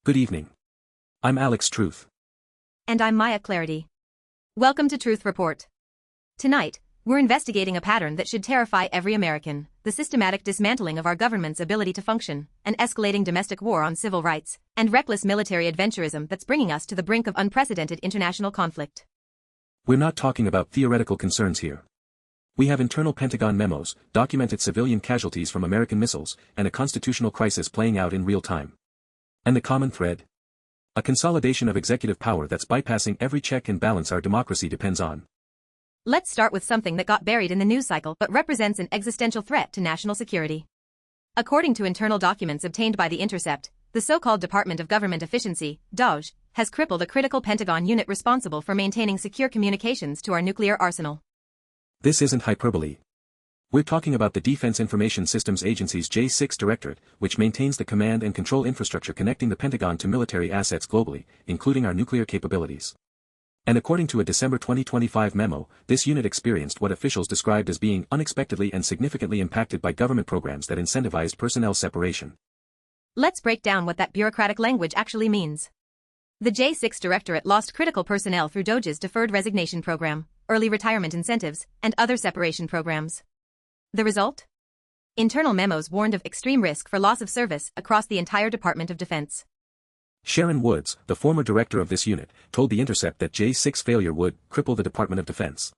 Good evening. I'm Alex Truth. And I'm Maya Clarity. Welcome to Truth Report. Tonight, we're investigating a pattern that should terrify every American: the systematic dismantling of our government's ability to function, an escalating domestic war on civil rights, and reckless military adventurism that's bringing us to the brink of unprecedented international conflict. We're not talking about theoretical concerns here. We have internal Pentagon memos, documented civilian casualties from American missiles, and a constitutional crisis playing out in real time. And the common thread? A consolidation of executive power that's bypassing every check and balance our democracy depends on. Let's start with something that got buried in the news cycle but represents an existential threat to national security. According to internal documents obtained by The Intercept, the so-called Department of Government Efficiency, DOGE, has crippled a critical Pentagon unit responsible for maintaining secure communications to our nuclear arsenal. This isn't hyperbole. We're talking about the Defense Information Systems Agency's J6 Directorate, which maintains the command and control infrastructure connecting the Pentagon to military assets globally, including our nuclear capabilities. And according to a December 2025 memo, this unit experienced what officials described as being unexpectedly and significantly impacted by government programs that incentivized personnel separation. Let's break down what that bureaucratic language actually means. The J6 Directorate lost critical personnel through DOGE's Deferred Resignation Program, early retirement incentives, and other separation programs. The result? Internal memos warned of extreme risk for loss of service across the entire Department of Defense. Sharon Woods, the former director of this unit, told The Intercept that J6 failure would cripple the Department of Defense.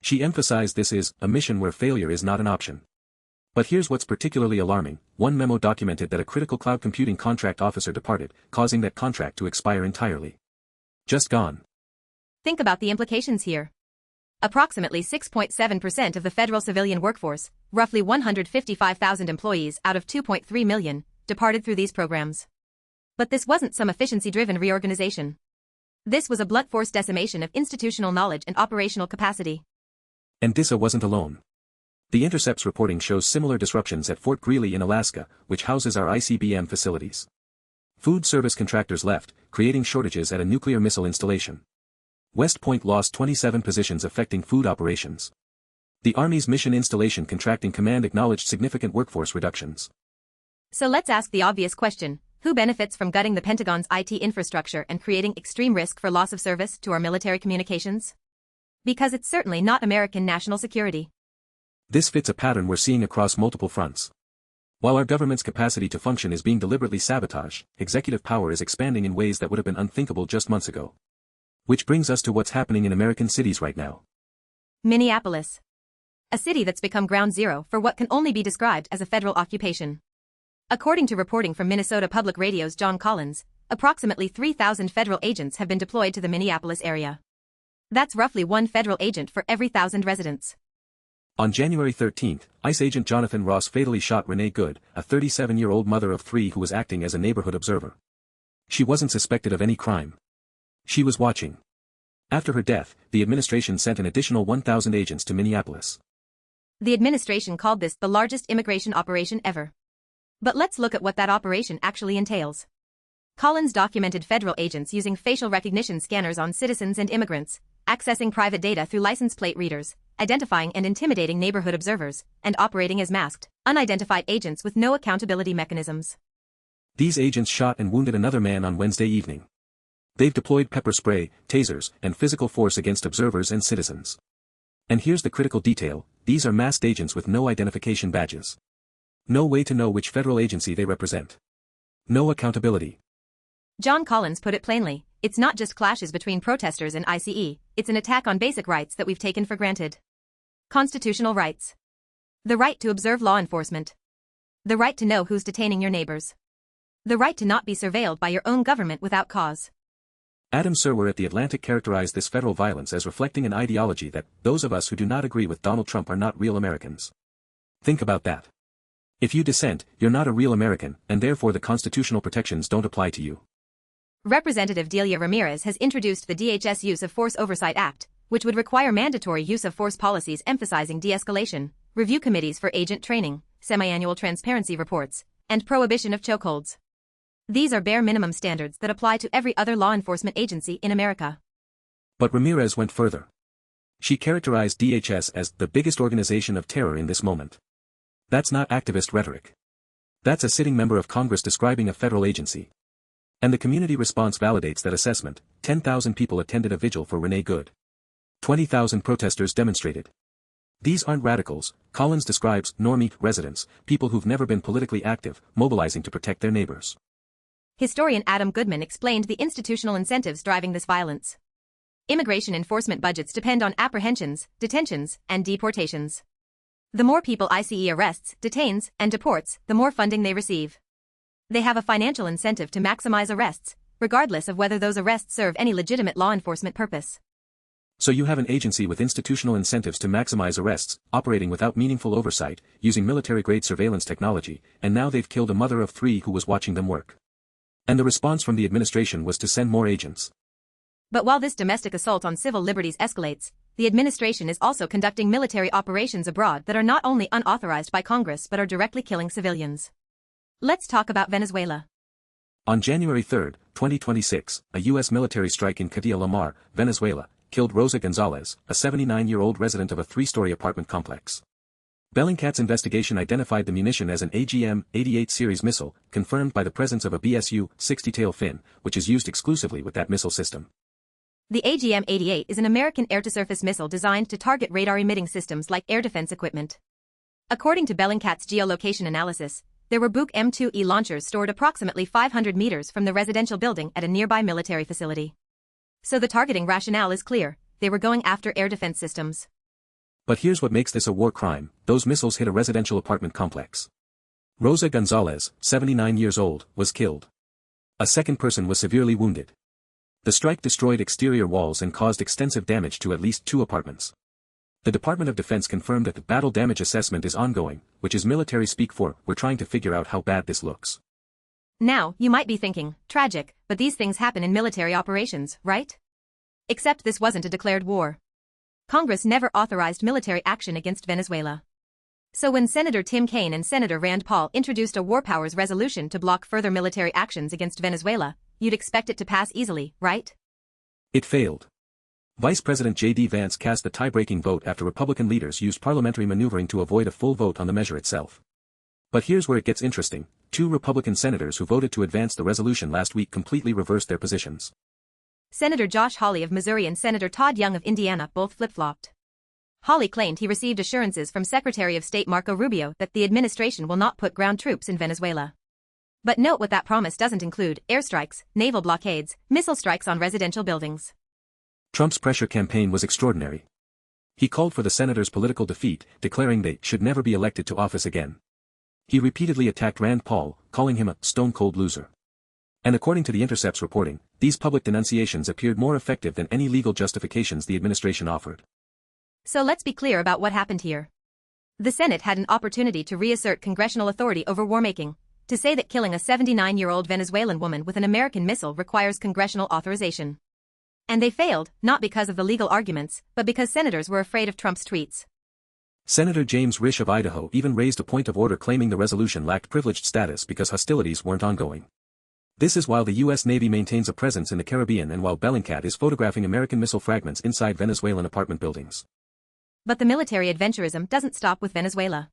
She emphasized this is a mission where failure is not an option. But here's what's particularly alarming: one memo documented that a critical cloud computing contract officer departed, causing that contract to expire entirely. Just gone. Think about the implications here. Approximately 6.7% of the federal civilian workforce, roughly 155,000 employees out of 2.3 million, departed through these programs. But this wasn't some efficiency-driven reorganization. This was a blunt force decimation of institutional knowledge and operational capacity. And DISA wasn't alone. The Intercept's reporting shows similar disruptions at Fort Greely in Alaska, which houses our ICBM facilities. Food service contractors left, creating shortages at a nuclear missile installation. West Point lost 27 positions affecting food operations. The Army's mission installation contracting command acknowledged significant workforce reductions. So let's ask the obvious question: who benefits from gutting the Pentagon's IT infrastructure and creating extreme risk for loss of service to our military communications? Because it's certainly not American national security. This fits a pattern we're seeing across multiple fronts. While our government's capacity to function is being deliberately sabotaged, executive power is expanding in ways that would have been unthinkable just months ago. Which brings us to what's happening in American cities right now. Minneapolis. A city that's become ground zero for what can only be described as a federal occupation. According to reporting from Minnesota Public Radio's John Collins, approximately 3,000 federal agents have been deployed to the Minneapolis area. That's roughly one federal agent for every 1,000 residents. On January 13, ICE agent Jonathan Ross fatally shot Renee Good, a 37-year-old mother of 3 who was acting as a neighborhood observer. She wasn't suspected of any crime. She was watching. After her death, the administration sent an additional 1,000 agents to Minneapolis. The administration called this the largest immigration operation ever. But let's look at what that operation actually entails. Collins documented federal agents using facial recognition scanners on citizens and immigrants, accessing private data through license plate readers, identifying and intimidating neighborhood observers, and operating as masked, unidentified agents with no accountability mechanisms. These agents shot and wounded another man on Wednesday evening. They've deployed pepper spray, tasers, and physical force against observers and citizens. And here's the critical detail: these are masked agents with no identification badges. No way to know which federal agency they represent. No accountability. John Collins put it plainly: it's not just clashes between protesters and ICE, it's an attack on basic rights that we've taken for granted. Constitutional rights. The right to observe law enforcement. The right to know who's detaining your neighbors. The right to not be surveilled by your own government without cause. Adam Serwer at The Atlantic characterized this federal violence as reflecting an ideology that those of us who do not agree with Donald Trump are not real Americans. Think about that. If you dissent, you're not a real American, and therefore the constitutional protections don't apply to you. Representative Delia Ramirez has introduced the DHS Use of Force Oversight Act, which would require mandatory use of force policies emphasizing de-escalation, review committees for agent training, semi-annual transparency reports, and prohibition of chokeholds. These are bare minimum standards that apply to every other law enforcement agency in America. But Ramirez went further. She characterized DHS as the biggest organization of terror in this moment. That's not activist rhetoric. That's a sitting member of Congress describing a federal agency. And the community response validates that assessment. 10,000 people attended a vigil for Renee Good. 20,000 protesters demonstrated. These aren't radicals, Collins describes normie residents, people who've never been politically active, mobilizing to protect their neighbors. Historian Adam Goodman explained the institutional incentives driving this violence. Immigration enforcement budgets depend on apprehensions, detentions, and deportations. The more people ICE arrests, detains, and deports, the more funding they receive. They have a financial incentive to maximize arrests, regardless of whether those arrests serve any legitimate law enforcement purpose. So you have an agency with institutional incentives to maximize arrests, operating without meaningful oversight, using military-grade surveillance technology, and now they've killed a mother of 3 who was watching them work. And the response from the administration was to send more agents. But while this domestic assault on civil liberties escalates, the administration is also conducting military operations abroad that are not only unauthorized by Congress but are directly killing civilians. Let's talk about Venezuela. On January 3, 2026, a U.S. military strike in Cadiz La Mar, Venezuela, killed Rosa Gonzalez, a 79-year-old resident of a 3-story apartment complex. Bellingcat's investigation identified the munition as an AGM-88 series missile, confirmed by the presence of a BSU-60 tail fin, which is used exclusively with that missile system. The AGM-88 is an American air-to-surface missile designed to target radar-emitting systems like air defense equipment. According to Bellingcat's geolocation analysis, there were Buk M2E launchers stored approximately 500 meters from the residential building at a nearby military facility. So the targeting rationale is clear: they were going after air defense systems. But here's what makes this a war crime: those missiles hit a residential apartment complex. Rosa Gonzalez, 79 years old, was killed. A second person was severely wounded. The strike destroyed exterior walls and caused extensive damage to at least 2 apartments. The Department of Defense confirmed that the battle damage assessment is ongoing, which is military speak for, we're trying to figure out how bad this looks. Now, you might be thinking, tragic, but these things happen in military operations, right? Except this wasn't a declared war. Congress never authorized military action against Venezuela. So when Senator Tim Kaine and Senator Rand Paul introduced a war powers resolution to block further military actions against Venezuela, you'd expect it to pass easily, right? It failed. Vice President J.D. Vance cast the tie-breaking vote after Republican leaders used parliamentary maneuvering to avoid a full vote on the measure itself. But here's where it gets interesting: 2 Republican senators who voted to advance the resolution last week completely reversed their positions. Senator Josh Hawley of Missouri and Senator Todd Young of Indiana both flip-flopped. Hawley claimed he received assurances from Secretary of State Marco Rubio that the administration will not put ground troops in Venezuela. But note what that promise doesn't include: airstrikes, naval blockades, missile strikes on residential buildings. Trump's pressure campaign was extraordinary. He called for the senators' political defeat, declaring they should never be elected to office again. He repeatedly attacked Rand Paul, calling him a stone-cold loser. And according to The Intercept's reporting, these public denunciations appeared more effective than any legal justifications the administration offered. So let's be clear about what happened here. The Senate had an opportunity to reassert congressional authority over warmaking, to say that killing a 79-year-old Venezuelan woman with an American missile requires congressional authorization. And they failed, not because of the legal arguments, but because senators were afraid of Trump's tweets. Senator James Risch of Idaho even raised a point of order claiming the resolution lacked privileged status because hostilities weren't ongoing. This is while the U.S. Navy maintains a presence in the Caribbean and while Bellingcat is photographing American missile fragments inside Venezuelan apartment buildings. But the military adventurism doesn't stop with Venezuela.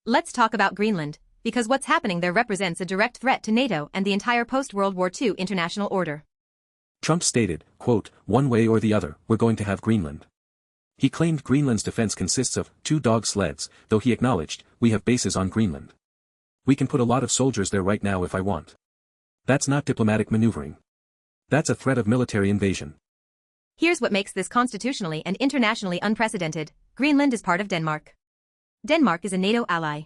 Let's talk about Greenland, because what's happening there represents a direct threat to NATO and the entire post-World War II international order. Trump stated, quote, "One way or the other, we're going to have Greenland." He claimed Greenland's defense consists of 2 dog sleds, though he acknowledged, "We have bases on Greenland. We can put a lot of soldiers there right now if I want." That's not diplomatic maneuvering. That's a threat of military invasion. Here's what makes this constitutionally and internationally unprecedented: Greenland is part of Denmark. Denmark is a NATO ally.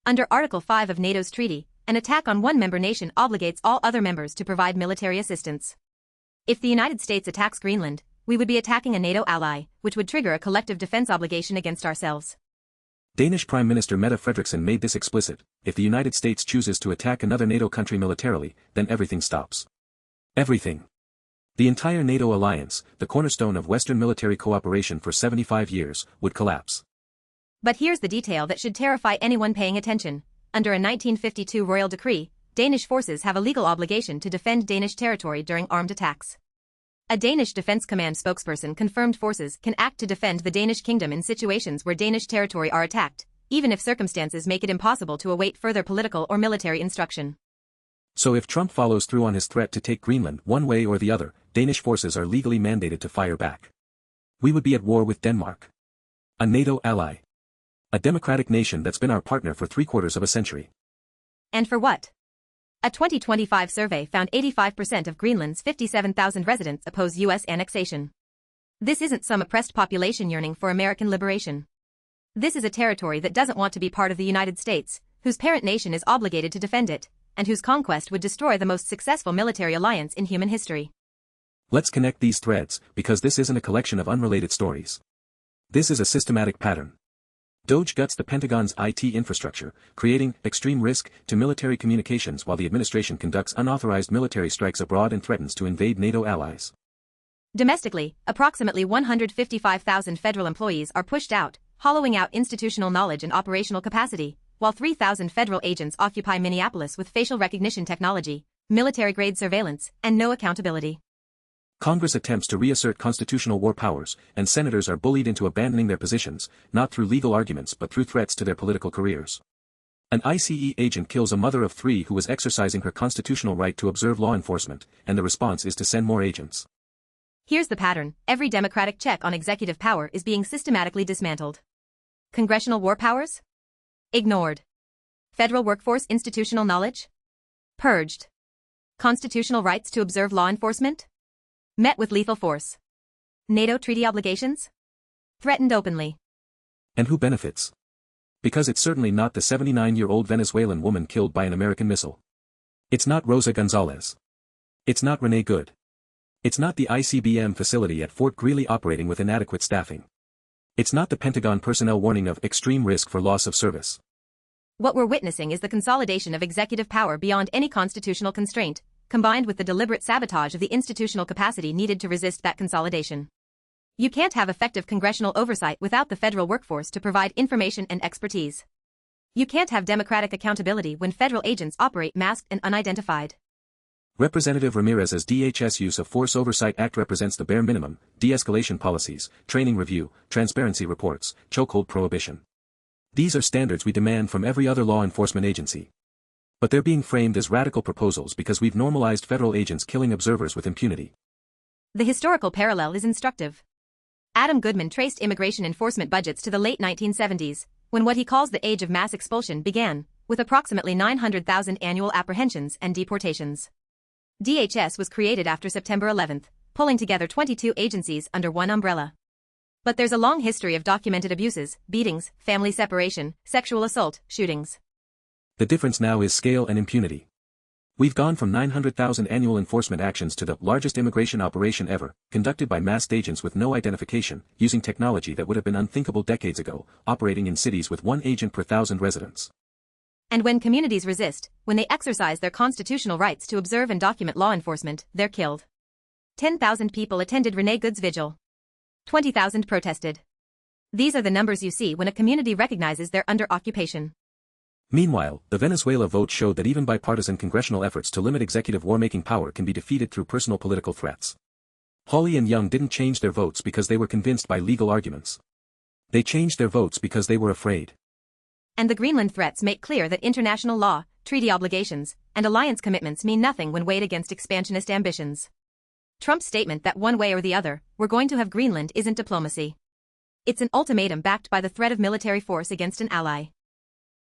Under Article 5 of NATO's treaty, an attack on one member nation obligates all other members to provide military assistance. If the United States attacks Greenland, we would be attacking a NATO ally, which would trigger a collective defense obligation against ourselves. Danish Prime Minister Mette Frederiksen made this explicit: if the United States chooses to attack another NATO country militarily, then everything stops. Everything. The entire NATO alliance, the cornerstone of Western military cooperation for 75 years, would collapse. But here's the detail that should terrify anyone paying attention. Under a 1952 royal decree, Danish forces have a legal obligation to defend Danish territory during armed attacks. A Danish Defense Command spokesperson confirmed forces can act to defend the Danish kingdom in situations where Danish territory are attacked, even if circumstances make it impossible to await further political or military instruction. So if Trump follows through on his threat to take Greenland one way or the other, Danish forces are legally mandated to fire back. We would be at war with Denmark, a NATO ally, a democratic nation that's been our partner for 3/4 of a century. And for what? A 2025 survey found 85% of Greenland's 57,000 residents oppose U.S. annexation. This isn't some oppressed population yearning for American liberation. This is a territory that doesn't want to be part of the United States, whose parent nation is obligated to defend it, and whose conquest would destroy the most successful military alliance in human history. Let's connect these threads, because this isn't a collection of unrelated stories. This is a systematic pattern. DOGE guts the Pentagon's IT infrastructure, creating extreme risk to military communications while the administration conducts unauthorized military strikes abroad and threatens to invade NATO allies. Domestically, approximately 155,000 federal employees are pushed out, hollowing out institutional knowledge and operational capacity, while 3,000 federal agents occupy Minneapolis with facial recognition technology, military-grade surveillance, and no accountability. Congress attempts to reassert constitutional war powers, and senators are bullied into abandoning their positions, not through legal arguments but through threats to their political careers. An ICE agent kills a mother of 3 who was exercising her constitutional right to observe law enforcement, and the response is to send more agents. Here's the pattern: every Democratic check on executive power is being systematically dismantled. Congressional war powers? Ignored. Federal workforce institutional knowledge? Purged. Constitutional rights to observe law enforcement? Met with lethal force. NATO treaty obligations? Threatened openly. And who benefits? Because it's certainly not the 79-year-old Venezuelan woman killed by an American missile. It's not Rosa Gonzalez. It's not Renee Good. It's not the ICBM facility at Fort Greely operating with inadequate staffing. It's not the Pentagon personnel warning of extreme risk for loss of service. What we're witnessing is the consolidation of executive power beyond any constitutional constraint, combined with the deliberate sabotage of the institutional capacity needed to resist that consolidation. You can't have effective congressional oversight without the federal workforce to provide information and expertise. You can't have democratic accountability when federal agents operate masked and unidentified. Representative Ramirez's DHS Use of Force Oversight Act represents the bare minimum: de-escalation policies, training review, transparency reports, chokehold prohibition. These are standards we demand from every other law enforcement agency. But they're being framed as radical proposals because we've normalized federal agents killing observers with impunity. The historical parallel is instructive. Adam Goodman traced immigration enforcement budgets to the late 1970s, when what he calls the age of mass expulsion began, with approximately 900,000 annual apprehensions and deportations. DHS was created after September 11th, pulling together 22 agencies under one umbrella. But there's a long history of documented abuses, beatings, family separation, sexual assault, shootings. The difference now is scale and impunity. We've gone from 900,000 annual enforcement actions to the largest immigration operation ever, conducted by masked agents with no identification, using technology that would have been unthinkable decades ago, operating in cities with 1 agent per 1,000 residents. And when communities resist, when they exercise their constitutional rights to observe and document law enforcement, they're killed. 10,000 people attended Renee Good's vigil. 20,000 protested. These are the numbers you see when a community recognizes they're under occupation. Meanwhile, the Venezuela vote showed that even bipartisan congressional efforts to limit executive war-making power can be defeated through personal political threats. Hawley and Young didn't change their votes because they were convinced by legal arguments. They changed their votes because they were afraid. And the Greenland threats make clear that international law, treaty obligations, and alliance commitments mean nothing when weighed against expansionist ambitions. Trump's statement that one way or the other, we're going to have Greenland isn't diplomacy. It's an ultimatum backed by the threat of military force against an ally.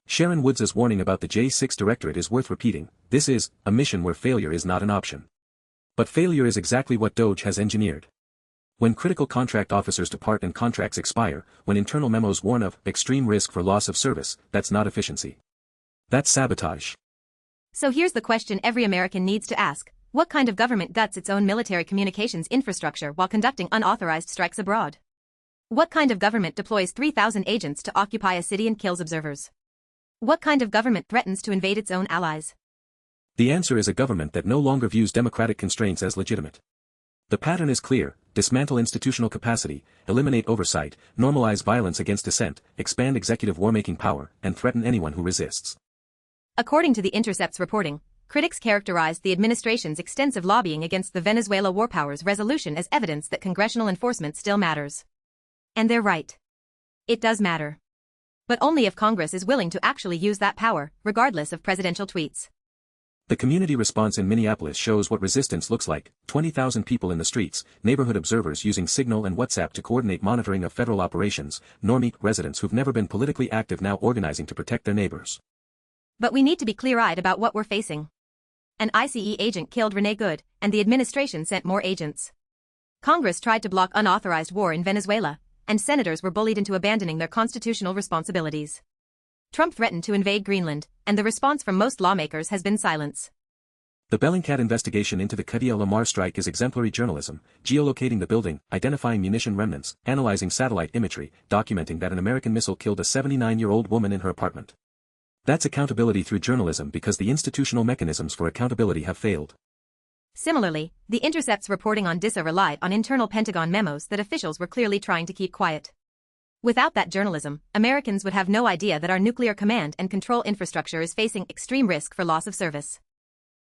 Sharon Woods' warning about the J6 Directorate is worth repeating. This is a mission where failure is not an option. But failure is exactly what DOGE has engineered. When critical contract officers depart and contracts expire, when internal memos warn of extreme risk for loss of service, that's not efficiency. That's sabotage. So here's the question every American needs to ask: what kind of government guts its own military communications infrastructure while conducting unauthorized strikes abroad? What kind of government deploys 3,000 agents to occupy a city and kills observers? What kind of government threatens to invade its own allies? The answer is a government that no longer views democratic constraints as legitimate. The pattern is clear: dismantle institutional capacity, eliminate oversight, normalize violence against dissent, expand executive war-making power, and threaten anyone who resists. According to The Intercept's reporting, critics characterized the administration's extensive lobbying against the Venezuela war powers resolution as evidence that congressional enforcement still matters. And they're right. It does matter. But only if Congress is willing to actually use that power, regardless of presidential tweets. The community response in Minneapolis shows what resistance looks like: 20,000 people in the streets, neighborhood observers using Signal and WhatsApp to coordinate monitoring of federal operations, normie residents who've never been politically active now organizing to protect their neighbors. But we need to be clear-eyed about what we're facing. An ICE agent killed Renee Good, and the administration sent more agents. Congress tried to block unauthorized war in Venezuela, and senators were bullied into abandoning their constitutional responsibilities. Trump threatened to invade Greenland, and the response from most lawmakers has been silence. The Bellingcat investigation into the Qadea Lamar strike is exemplary journalism, geolocating the building, identifying munition remnants, analyzing satellite imagery, documenting that an American missile killed a 79-year-old woman in her apartment. That's accountability through journalism because the institutional mechanisms for accountability have failed. Similarly, The Intercept's reporting on DISA relied on internal Pentagon memos that officials were clearly trying to keep quiet. Without that journalism, Americans would have no idea that our nuclear command and control infrastructure is facing extreme risk for loss of service.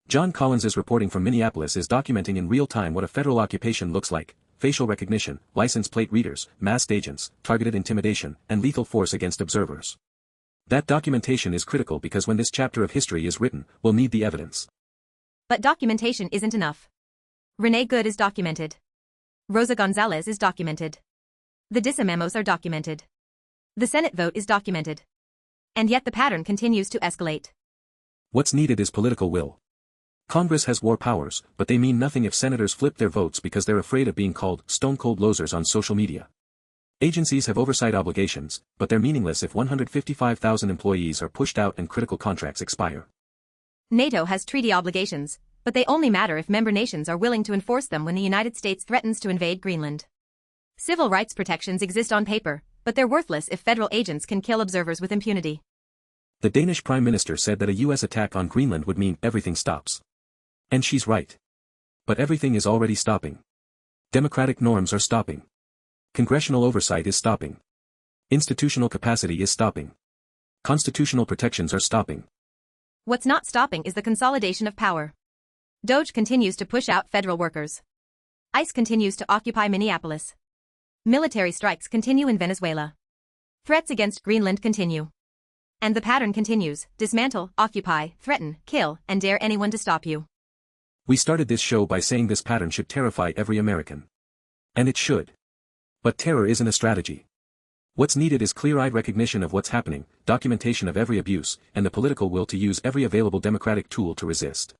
John Collins's reporting from Minneapolis is documenting in real time what a federal occupation looks like: facial recognition, license plate readers, masked agents, targeted intimidation, and lethal force against observers. That documentation is critical because when this chapter of history is written, we'll need the evidence. But documentation isn't enough. Renee Good is documented. Rosa Gonzalez is documented. The DISA memos are documented. The Senate vote is documented. And yet the pattern continues to escalate. What's needed is political will. Congress has war powers, but they mean nothing if senators flip their votes because they're afraid of being called stone-cold losers on social media. Agencies have oversight obligations, but they're meaningless if 155,000 employees are pushed out and critical contracts expire. NATO has treaty obligations, but they only matter if member nations are willing to enforce them when the United States threatens to invade Greenland. Civil rights protections exist on paper, but they're worthless if federal agents can kill observers with impunity. The Danish Prime Minister said that a US attack on Greenland would mean everything stops. And she's right. But everything is already stopping. Democratic norms are stopping. Congressional oversight is stopping. Institutional capacity is stopping. Constitutional protections are stopping. What's not stopping is the consolidation of power. DOJ continues to push out federal workers. ICE continues to occupy Minneapolis. Military strikes continue in Venezuela. Threats against Greenland continue. And the pattern continues: dismantle, occupy, threaten, kill, and dare anyone to stop you. We started this show by saying this pattern should terrify every American. And it should. But terror isn't a strategy. What's needed is clear-eyed recognition of what's happening, documentation of every abuse, and the political will to use every available democratic tool to resist.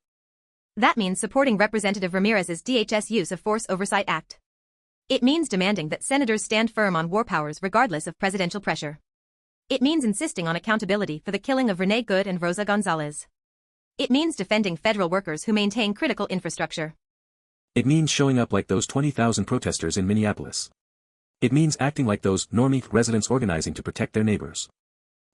That means supporting Representative Ramirez's DHS Use of Force Oversight Act. It means demanding that senators stand firm on war powers regardless of presidential pressure. It means insisting on accountability for the killing of Renee Good and Rosa Gonzalez. It means defending federal workers who maintain critical infrastructure. It means showing up like those 20,000 protesters in Minneapolis. It means acting like those normie residents organizing to protect their neighbors.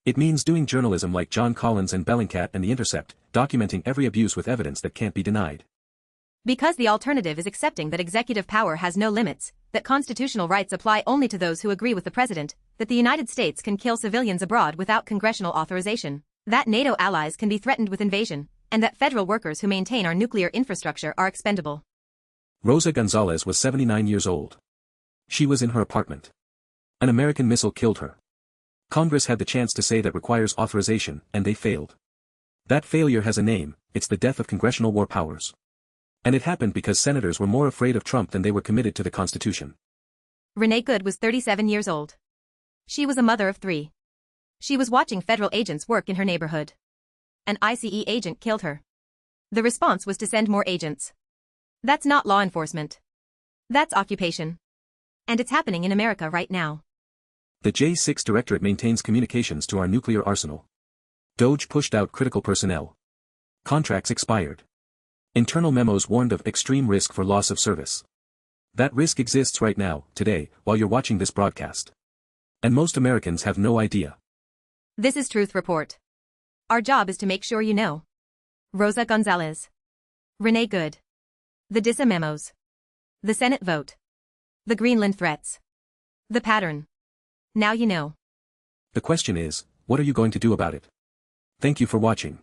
It means doing journalism like John Collins and Bellingcat and The Intercept, documenting every abuse with evidence that can't be denied. Because the alternative is accepting that executive power has no limits, that constitutional rights apply only to those who agree with the president, that the United States can kill civilians abroad without congressional authorization, that NATO allies can be threatened with invasion, and that federal workers who maintain our nuclear infrastructure are expendable. Rosa Gonzalez was 79 years old. She was in her apartment. An American missile killed her. Congress had the chance to say that requires authorization, and they failed. That failure has a name: it's the death of congressional war powers. And it happened because senators were more afraid of Trump than they were committed to the Constitution. Renee Good was 37 years old. She was a mother of 3. She was watching federal agents work in her neighborhood. An ICE agent killed her. The response was to send more agents. That's not law enforcement. That's occupation. And it's happening in America right now. The J6 Directorate maintains communications to our nuclear arsenal. DOJ pushed out critical personnel. Contracts expired. Internal memos warned of extreme risk for loss of service. That risk exists right now, today, while you're watching this broadcast. And most Americans have no idea. This is Truth Report. Our job is to make sure you know. Rosa Gonzalez. Renee Good. The DISA memos. The Senate vote. The Greenland threats. The pattern. Now you know. The question is, what are you going to do about it? Thank you for watching.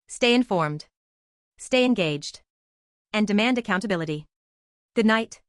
Stay informed. Stay engaged. And demand accountability. Good night.